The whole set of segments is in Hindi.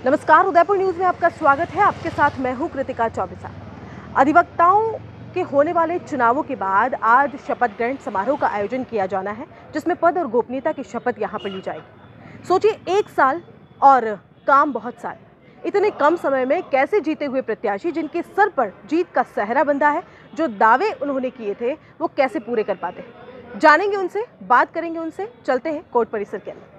नमस्कार, उदयपुर न्यूज में आपका स्वागत है। आपके साथ मैं हूं कृतिका चौबीसा। अधिवक्ताओं के होने वाले चुनावों के बाद आज शपथ ग्रहण समारोह का आयोजन किया जाना है, जिसमें पद और गोपनीयता की शपथ यहां पर ली जाएगी। सोचिए, 1 साल और काम बहुत सारे। इतने कम समय में कैसे जीते हुए प्रत्याशी जिनके सर पर जीत का सहरा बंधा है, जो दावे उन्होंने किए थे वो कैसे पूरे कर पाते हैं। जानेंगे उनसे, बात करेंगे उनसे। चलते हैं कोर्ट परिसर के अंदर।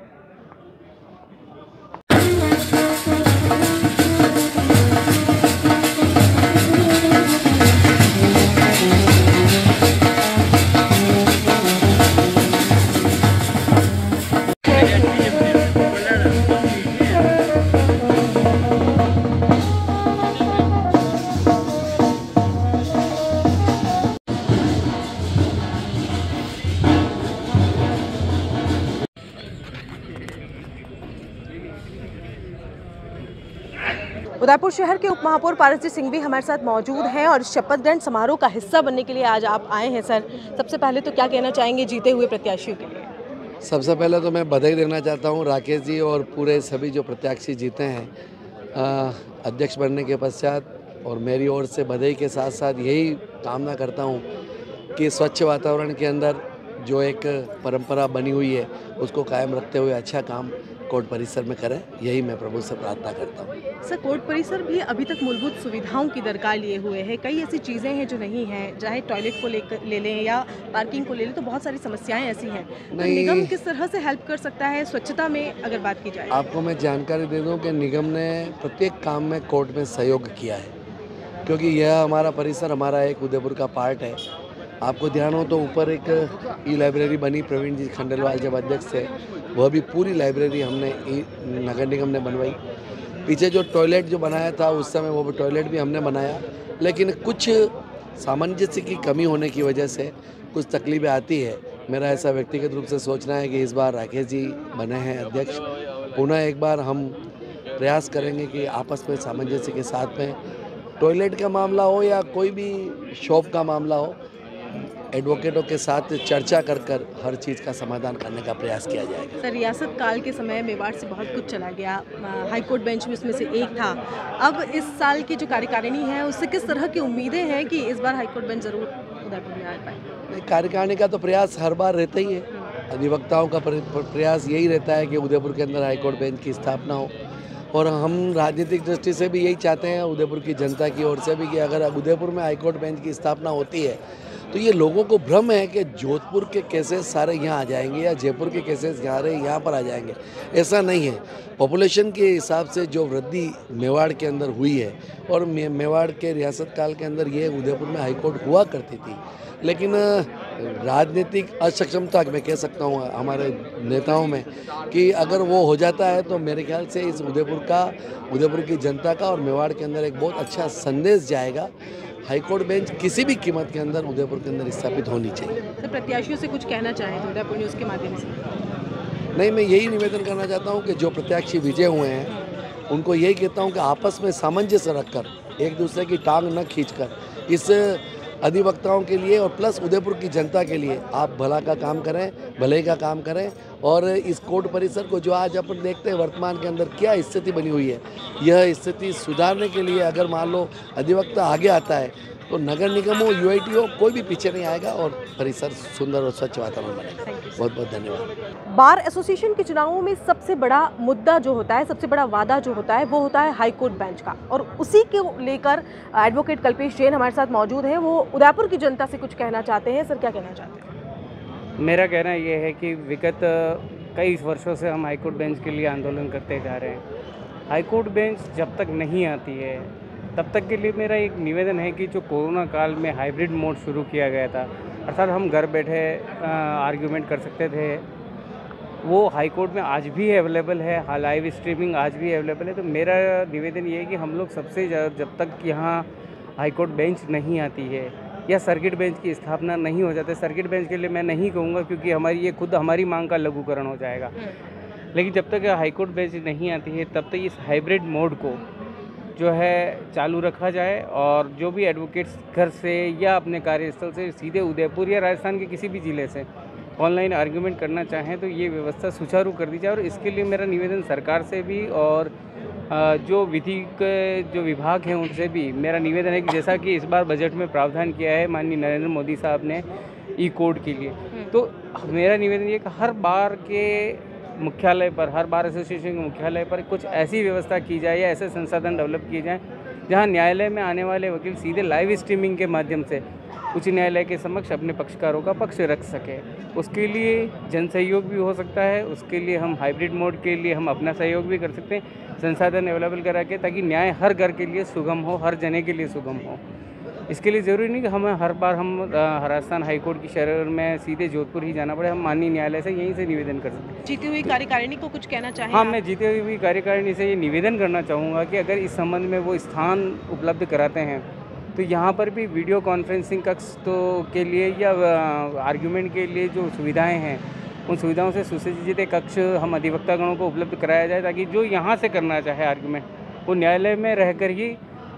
उदयपुर शहर के उप महापौर पारसजीत सिंह भी हमारे साथ मौजूद हैं और शपथ ग्रहण समारोह का हिस्सा बनने के लिए आज आप आए हैं। सर, सबसे पहले तो क्या कहना चाहेंगे जीते हुए प्रत्याशियों के लिए? सबसे पहले तो मैं बधाई देना चाहता हूं राकेश जी और पूरे सभी जो प्रत्याशी जीते हैं अध्यक्ष बनने के पश्चात, और मेरी ओर से बधाई के साथ साथ यही कामना करता हूं कि स्वच्छ वातावरण के अंदर जो एक परंपरा बनी हुई है उसको कायम रखते हुए अच्छा काम कोर्ट परिसर में करें, यही मैं प्रभु से प्रार्थना करता हूँ। सर, कोर्ट परिसर भी अभी तक मूलभूत सुविधाओं की दरकार लिए हुए है। कई ऐसी चीज़ें हैं जो नहीं हैं, चाहे टॉयलेट को ले लें या पार्किंग को ले लें, तो बहुत सारी समस्याएं ऐसी हैं। तो निगम किस तरह से हेल्प कर सकता है स्वच्छता में, अगर बात की जाए? आपको मैं जानकारी दे दूँ कि निगम ने प्रत्येक काम में कोर्ट में सहयोग किया है, क्योंकि यह हमारा परिसर हमारा एक उदयपुर का पार्ट है। आपको ध्यान हो तो ऊपर एक ई लाइब्रेरी बनी, प्रवीण जी खंडेलवाल जब अध्यक्ष थे, वह भी पूरी लाइब्रेरी हमने नगर निगम ने बनवाई। पीछे जो टॉयलेट जो बनाया था उस समय वो टॉयलेट भी हमने बनाया, लेकिन कुछ सामंजस्य की कमी होने की वजह से कुछ तकलीफें आती है। मेरा ऐसा व्यक्तिगत रूप से सोचना है कि इस बार राकेश जी बने हैं अध्यक्ष, पुनः एक बार हम प्रयास करेंगे कि आपस में सामंजस्य के साथ में टॉयलेट का मामला हो या कोई भी शॉप का मामला हो, एडवोकेटों के साथ चर्चा कर हर चीज़ का समाधान करने का प्रयास किया जाएगा। सर, रियासत काल के समय मेवाड़ से बहुत कुछ चला गया, हाईकोर्ट बेंच भी उसमें से एक था। अब इस साल की जो कार्यकारिणी है उससे किस तरह की उम्मीदें हैं कि इस बार हाईकोर्ट बेंच जरूर उदयपुर में आ पाए? कार्यकारिणी का तो प्रयास हर बार रहता ही है। अधिवक्ताओं का प्रयास यही रहता है कि उदयपुर के अंदर हाईकोर्ट बेंच की स्थापना हो, और हम राजनीतिक दृष्टि से भी यही चाहते हैं, उदयपुर की जनता की ओर से भी, कि अगर उदयपुर में हाईकोर्ट बेंच की स्थापना होती है तो ये लोगों को भ्रम है कि जोधपुर के केसेस सारे यहाँ आ जाएंगे या जयपुर के केसेस यहाँ पर आ जाएंगे। ऐसा नहीं है। पॉपुलेशन के हिसाब से जो वृद्धि मेवाड़ के अंदर हुई है, और मेवाड़ के रियासत काल के अंदर ये उदयपुर में हाईकोर्ट हुआ करती थी, लेकिन राजनीतिक असक्षमता मैं कह सकता हूँ हमारे नेताओं में, कि अगर वो हो जाता है तो मेरे ख्याल से इस उदयपुर की जनता का और मेवाड़ के अंदर एक बहुत अच्छा संदेश जाएगा। हाईकोर्ट बेंच किसी भी कीमत के अंदर उदयपुर के अंदर स्थापित होनी चाहिए। तो प्रत्याशियों से कुछ कहना चाहें तो उदयपुर न्यूज़ के माध्यम से? नहीं, मैं यही निवेदन करना चाहता हूँ कि जो प्रत्याशी विजय हुए हैं उनको यही कहता हूँ कि आपस में सामंजस्य रखकर, एक दूसरे की टांग न खींचकर, इस अधिवक्ताओं के लिए और प्लस उदयपुर की जनता के लिए आप भला का काम करें, भले का काम करें। और इस कोर्ट परिसर को जो आज अपन देखते हैं वर्तमान के अंदर क्या स्थिति बनी हुई है, यह स्थिति सुधारने के लिए अगर मान लो अधिवक्ता आगे आता है तो नगर निगम हो, यूआईटी हो, कोई भी पीछे नहीं आएगा और परिसर सुंदर और स्वच्छ वातावरण बनेगा। बहुत बहुत धन्यवाद। बार एसोसिएशन के चुनावों में सबसे बड़ा मुद्दा जो होता है, सबसे बड़ा वादा जो होता है, वो होता है हाईकोर्ट बेंच का, और उसी को लेकर एडवोकेट कल्पेश जैन हमारे साथ मौजूद हैं। वो उदयपुर की जनता से कुछ कहना चाहते हैं। सर, क्या कहना चाहते हैं? मेरा कहना यह है कि विगत कई वर्षों से हम हाईकोर्ट बेंच के लिए आंदोलन करते जा रहे हैं। हाईकोर्ट बेंच जब तक नहीं आती है तब तक के लिए मेरा एक निवेदन है कि जो कोरोना काल में हाइब्रिड मोड शुरू किया गया था, अर्थात हम घर बैठे आर्ग्यूमेंट कर सकते थे, वो हाईकोर्ट में आज भी अवेलेबल है, लाइव स्ट्रीमिंग आज भी अवेलेबल है। तो मेरा निवेदन ये है कि हम लोग सबसे जब तक यहाँ हाईकोर्ट बेंच नहीं आती है या सर्किट बेंच की स्थापना नहीं हो जाती, सर्किट बेंच के लिए मैं नहीं कहूँगा क्योंकि हमारी मांग का लघुकरण हो जाएगा, लेकिन जब तक हाईकोर्ट बेंच नहीं आती है तब तक इस हाइब्रिड मोड को जो है चालू रखा जाए, और जो भी एडवोकेट्स घर से या अपने कार्यस्थल से सीधे उदयपुर या राजस्थान के किसी भी ज़िले से ऑनलाइन आर्ग्यूमेंट करना चाहें तो ये व्यवस्था सुचारू कर दी जाए। और इसके लिए मेरा निवेदन सरकार से भी और जो विधि के जो विभाग हैं उनसे भी मेरा निवेदन है कि जैसा कि इस बार बजट में प्रावधान किया है माननीय नरेंद्र मोदी साहब ने ई कोड के लिए, तो मेरा निवेदन ये कि हर बार के मुख्यालय पर, हर बार एसोसिएशन के मुख्यालय पर कुछ ऐसी व्यवस्था की जाए या ऐसे संसाधन डेवलप किए जाएं जहां न्यायालय में आने वाले वकील सीधे लाइव स्ट्रीमिंग के माध्यम से उच्च न्यायालय के समक्ष अपने पक्षकारों का पक्ष रख सके। उसके लिए जन सहयोग भी हो सकता है, उसके लिए हम हाइब्रिड मोड के लिए हम अपना सहयोग भी कर सकते हैं, संसाधन अवेलेबल करा के, ताकि न्याय हर घर के लिए सुगम हो, हर जने के लिए सुगम हो। इसके लिए ज़रूरी नहीं कि हमें हर बार हम राजस्थान हाईकोर्ट की शहर में सीधे जोधपुर ही जाना पड़े, हम माननीय न्यायालय से यहीं से निवेदन कर सकते हैं। जीती हुई कार्यकारिणी को कुछ कहना चाहें? हाँ, मैं जीती हुई कार्यकारिणी से ये निवेदन करना चाहूँगा कि अगर इस संबंध में वो स्थान उपलब्ध कराते हैं तो यहाँ पर भी वीडियो कॉन्फ्रेंसिंग कक्ष तो के लिए या आर्ग्यूमेंट के लिए जो सुविधाएं हैं उन सुविधाओं से सुसज्जित एक कक्ष हम अधिवक्तागणों को उपलब्ध कराया जाए, ताकि जो यहाँ से करना चाहे आर्ग्यूमेंट वो न्यायालय में रहकर ही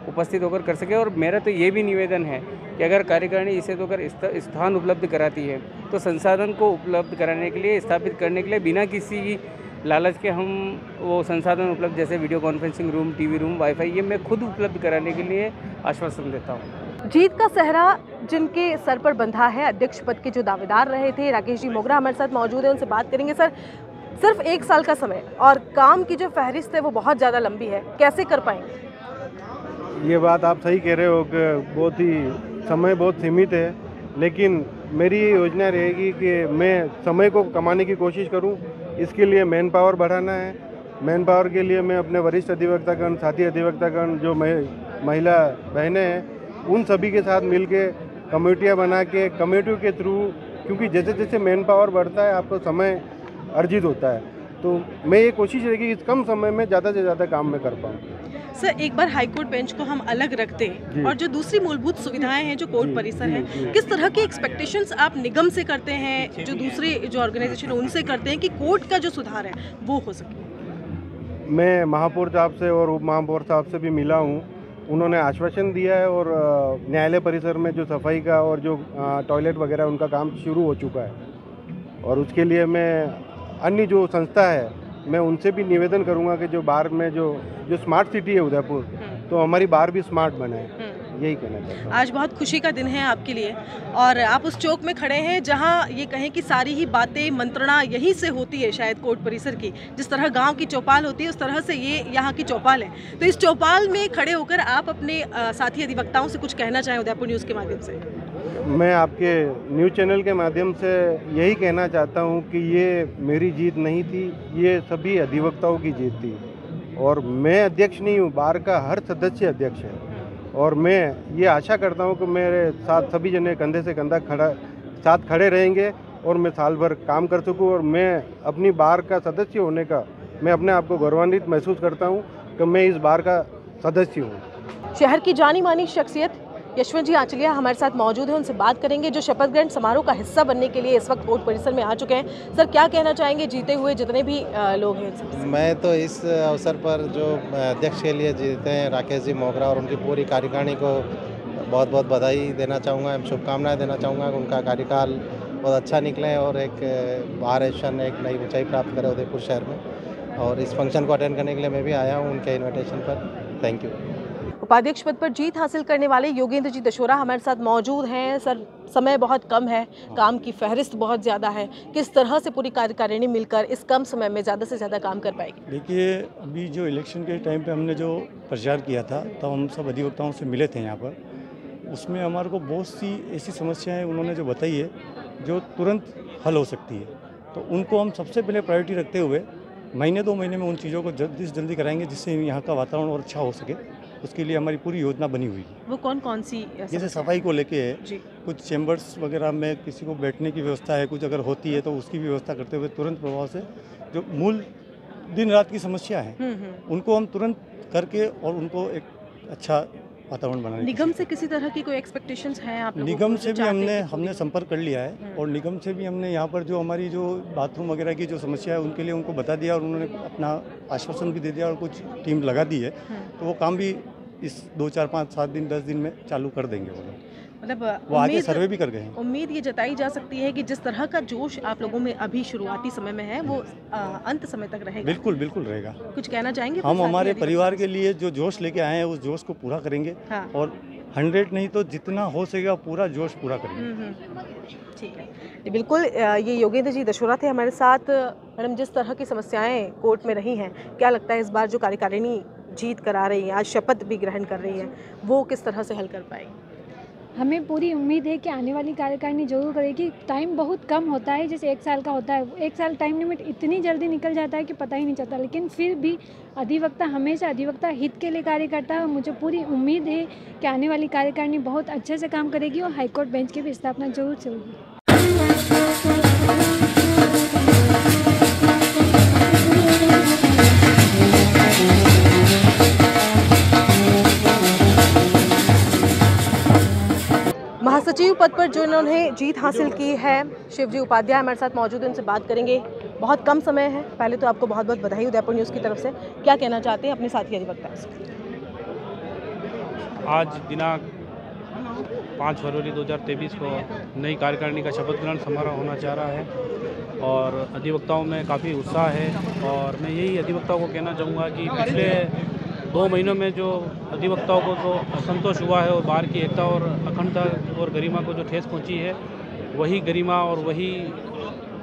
उपस्थित होकर कर सके। और मेरा तो ये भी निवेदन है कि अगर कार्यकारिणी इसे होकर स्थान उपलब्ध कराती है तो संसाधन को उपलब्ध कराने के लिए, स्थापित करने के लिए बिना किसी लालच के हम वो संसाधन उपलब्ध, जैसे video conferencing room, TV room, wifi, ये मैं खुद उपलब्ध कराने के लिए आश्वासन देता हूँ। जीत का सेहरा जिनके सर पर बंधा है, अध्यक्ष पद के जो दावेदार रहे थे, राकेश जी मोगरा हमारे साथ मौजूद है, उनसे बात करेंगे। सर, सिर्फ 1 साल का समय और काम की जो फहरिस्त है वो बहुत ज़्यादा लंबी है, कैसे कर पाएंगे? ये बात आप सही कह रहे हो कि बहुत ही समय बहुत सीमित है, लेकिन मेरी ये योजना रहेगी कि मैं समय को कमाने की कोशिश करूं। इसके लिए मैन पावर बढ़ाना है। मैन पावर के लिए मैं अपने वरिष्ठ अधिवक्तागण, साथी अधिवक्तागण, जो महिला बहनें हैं, उन सभी के साथ मिलके कमेटियां बना के, कमेटियों के थ्रू, क्योंकि जैसे जैसे मैन पावर बढ़ता है आपको समय अर्जित होता है, तो मैं ये कोशिश रहेगी कि इस कम समय में ज़्यादा से ज़्यादा काम मैं कर पाऊँ। सर, एक बार हाईकोर्ट बेंच को हम अलग रखते हैं और जो दूसरी मूलभूत सुविधाएं हैं जो कोर्ट परिसर है, किस तरह की एक्सपेक्टेशंस आप निगम से करते हैं, जो दूसरे जो ऑर्गेनाइजेशन उनसे करते हैं कि कोर्ट का जो सुधार है वो हो सके? मैं महापौर साहब से और उप महापौर साहब से भी मिला हूँ। उन्होंने आश्वासन दिया है और न्यायालय परिसर में जो सफाई का और जो टॉयलेट वगैरह उनका काम शुरू हो चुका है, और उसके लिए मैं अन्य जो संस्था है मैं उनसे भी निवेदन करूंगा कि जो बार में जो स्मार्ट सिटी है उदयपुर, तो हमारी बार भी स्मार्ट बने, यही कहना चाहता हूँ। आज बहुत खुशी का दिन है आपके लिए और आप उस चौक में खड़े हैं जहां ये कहें कि सारी ही बातें, मंत्रणा यहीं से होती है शायद कोर्ट परिसर की। जिस तरह गांव की चौपाल होती है उस तरह से ये यहाँ की चौपाल है। तो इस चौपाल में खड़े होकर आप अपने साथी अधिवक्ताओं से कुछ कहना चाहें उदयपुर न्यूज़ के माध्यम से? मैं आपके न्यूज़ चैनल के माध्यम से यही कहना चाहता हूं कि ये मेरी जीत नहीं थी, ये सभी अधिवक्ताओं की जीत थी। और मैं अध्यक्ष नहीं हूं, बार का हर सदस्य अध्यक्ष है, और मैं ये आशा करता हूं कि मेरे साथ सभी जने कंधे से कंधा साथ खड़े रहेंगे और मैं साल भर काम कर सकूं। और मैं अपनी बार का सदस्य होने का मैं अपने आप को गौरवान्वित महसूस करता हूं कि मैं इस बार का सदस्य हूं। शहर की जानी मानी शख्सियत यशवंत जी आंचलिया हमारे साथ मौजूद है, उनसे बात करेंगे जो शपथ ग्रहण समारोह का हिस्सा बनने के लिए इस वक्त कोर्ट परिसर में आ चुके हैं। सर, क्या कहना चाहेंगे जीते हुए जितने भी लोग हैं? मैं तो इस अवसर पर जो अध्यक्ष के लिए जीते हैं राकेश जी मोगरा और उनकी पूरी कार्यकारिणी को बहुत बहुत बधाई देना चाहूँगा, शुभकामनाएं देना चाहूँगा कि उनका कार्यकाल बहुत अच्छा निकले और एक बार एशन एक नई ऊंचाई प्राप्त करे उदयपुर शहर में। और इस फंक्शन को अटेंड करने के लिए मैं भी आया हूँ उनके इन्विटेशन पर। Thank you. उपाध्यक्ष पद पर जीत हासिल करने वाले योगेंद्र जी दशोरा हमारे साथ मौजूद हैं। सर, समय बहुत कम है, काम की फहरिस्त बहुत ज़्यादा है, किस तरह से पूरी कार्यकारिणी मिलकर इस कम समय में ज़्यादा से ज़्यादा काम कर पाएगी? देखिए, अभी जो इलेक्शन के टाइम पे हमने जो प्रचार किया था तब हम सब अधिवक्ताओं से मिले थे यहाँ पर। उसमें हमारे को बहुत सी ऐसी समस्याएं उन्होंने जो बताई है जो तुरंत हल हो सकती है, तो उनको हम सबसे पहले प्रायोरिटी रखते हुए महीने 2 महीने में उन चीज़ों को जल्दी से जल्दी कराएंगे जिससे यहाँ का वातावरण और अच्छा हो सके। उसके लिए हमारी पूरी योजना बनी हुई है। वो कौन कौन सी? जैसे सफाई को लेके है, कुछ चैम्बर्स वगैरह में किसी को बैठने की व्यवस्था है, कुछ अगर होती है तो उसकी भी व्यवस्था करते हुए तुरंत प्रभाव से जो मूल दिन रात की समस्या है उनको हम तुरंत करके और उनको एक अच्छा वातावरण बनाने। निगम से किसी तरह की कोई एक्सपेक्टेशंस हैं आप लोगों को? निगम से भी हमने संपर्क कर लिया है और निगम से भी हमने यहाँ पर जो हमारी जो बाथरूम वगैरह की जो समस्या है उनके लिए उनको बता दिया और उन्होंने अपना आश्वासन भी दे दिया और कुछ टीम लगा दी है, तो वो काम भी इस 2, 4, 5, 7 दिन 10 दिन में चालू कर देंगे वो लोग। मतलब वो आगे सर्वे भी कर गए हैं। उम्मीद ये जताई जा सकती है कि जिस तरह का जोश आप लोगों में अभी शुरुआती समय में है वो अंत समय तक रहेगा। बिल्कुल बिल्कुल रहेगा। कुछ कहना चाहेंगे? हम हमारे परिवार के लिए जो जोश लेके आए हैं उस जोश को पूरा करेंगे। हाँ। और 100 नहीं तो जितना हो सकेगा पूरा जोश पूरा करेंगे। ठीक है जी, बिल्कुल। ये योगेंद्र जी दशोरा थे हमारे साथ। मैडम, जिस तरह की समस्याएं कोर्ट में रही हैं, क्या लगता है इस बार जो कार्यकारिणी जीत करा रही है, आज शपथ भी ग्रहण कर रही है, वो किस तरह से हल कर पाएगी? हमें पूरी उम्मीद है कि आने वाली कार्यकारिणी जरूर करेगी। टाइम बहुत कम होता है, जैसे 1 साल का होता है, 1 साल टाइम लिमिट इतनी जल्दी निकल जाता है कि पता ही नहीं चलता। लेकिन फिर भी अधिवक्ता हमेशा अधिवक्ता हित के लिए कार्य करता है और मुझे पूरी उम्मीद है कि आने वाली कार्यकारिणी बहुत अच्छे से काम करेगी और हाईकोर्ट बेंच की भी स्थापना जरूर से होगी। महासचिव पद पर जो इन्होंने जीत हासिल की है, शिवजी उपाध्याय हमारे साथ मौजूद हैं, उनसे बात करेंगे। बहुत कम समय है, पहले तो आपको बहुत बहुत बधाई उदयपुर न्यूज़ की तरफ से। क्या कहना चाहते हैं अपने साथी अधिवक्ता से? आज दिनांक 5 फरवरी 2023 को नई कार्यकारिणी का शपथ ग्रहण समारोह होना चाह रहा है और अधिवक्ताओं में काफ़ी उत्साह है। और मैं यही अधिवक्ताओं को कहना चाहूँगा कि पिछले 2 महीनों में जो अधिवक्ताओं को जो असंतोष हुआ है और बार की एकता और अखंडता और गरिमा को जो ठेस पहुंची है, वही गरिमा और वही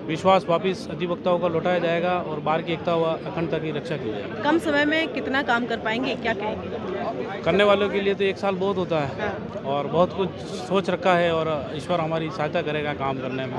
विश्वास वापस अधिवक्ताओं का लौटाया जाएगा और बार की एकता व अखंडता की रक्षा की जाएगी। कम समय में कितना काम कर पाएंगे, क्या कहेंगे? करने वालों के लिए तो 1 साल बहुत होता है और बहुत कुछ सोच रखा है और ईश्वर हमारी सहायता करेगा काम करने में।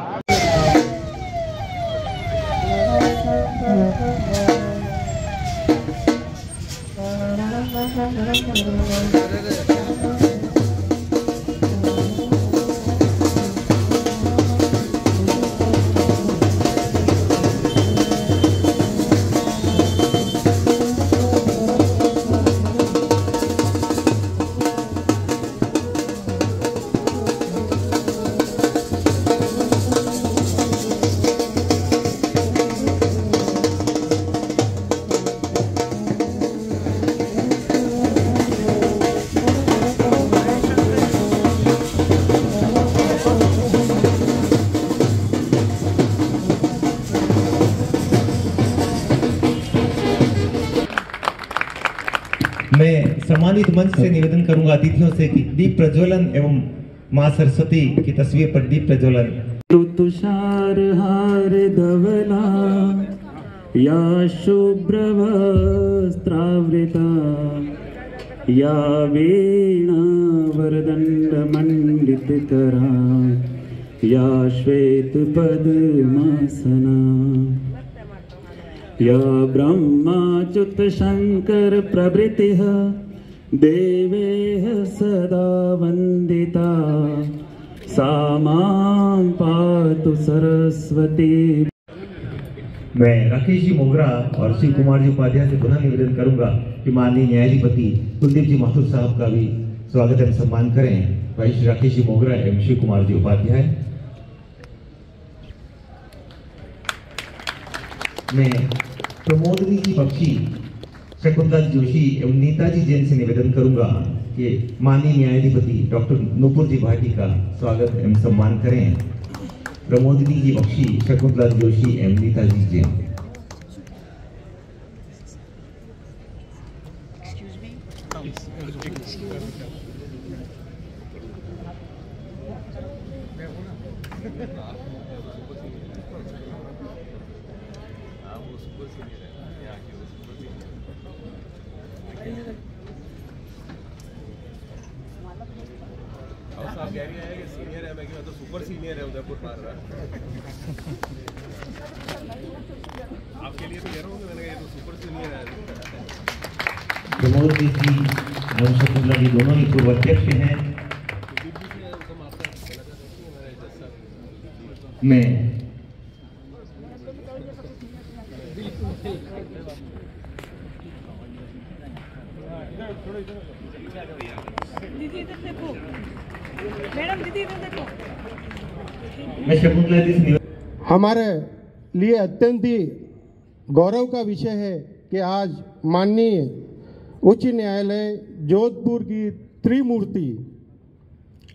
मैं सम्मानित मंच से निवेदन करूंगा अतिथियों से कि दीप प्रज्वलन एवं मां सरस्वती की तस्वीर पर दीप प्रज्वलन। तुषार हार धवला या शुभ्र वस्त्रावृता या वीणा वरदंड मंडित करा या श्वेत पद्मासना या ब्रह्माच्युत शंकर प्रभृतिः देवेः सदा वंदिता सा मां पातु सरस्वती। मैं राकेश जी मोगरा और शिव कुमार जी उपाध्याय से पुनः निवेदन करूंगा कि माननीय न्यायाधिपति कुलदीप जी माथुर साहब का भी स्वागत एवं सम्मान करें। भाई श्री राकेश जी मोगरा एवं शिव कुमार जी उपाध्याय। मैं प्रमोदनी जी बख्शी, शकुंतला जोशी एवं नीताजी जैन से निवेदन करूंगा कि माननीय न्यायाधिपति डॉक्टर नूपुर जी भाटी का स्वागत एवं सम्मान करें। प्रमोदनी जी बख्शी, शकुंतला जोशी एवं नीताजी जैन। सीनियर है, मैं तो सुपर सीनियर है उदयपुर मार रहा आपके लिए तो कह रहा हूँ, मैंने ये तो सुपर सीनियर है। प्रमोद जी एवं शकुंतला जी दोनों ही पूर्व अध्यक्ष हैं। मैं शकुंतला जी हमारे लिए अत्यंत ही गौरव का विषय है कि आज माननीय उच्च न्यायालय जोधपुर की त्रिमूर्ति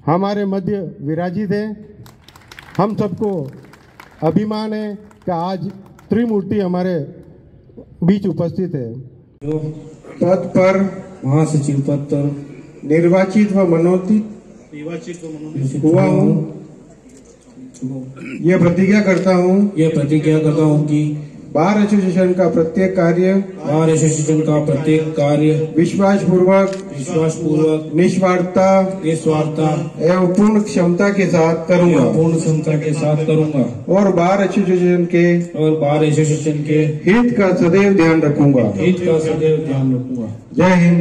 हमारे मध्य विराजित है। हम सबको अभिमान है कि आज त्रिमूर्ति हमारे बीच उपस्थित है। जो पद पर महासचिव पद पर निर्वाचित व मनोनीत हुआ हूँ, यह प्रतिज्ञा करता हूँ कि बार एसोसिएशन का प्रत्येक कार्य विश्वासपूर्वक निस्वार्थता एवं पूर्ण क्षमता के साथ करूंगा और बार एसोसिएशन के हित का सदैव ध्यान रखूंगा। जय हिंद।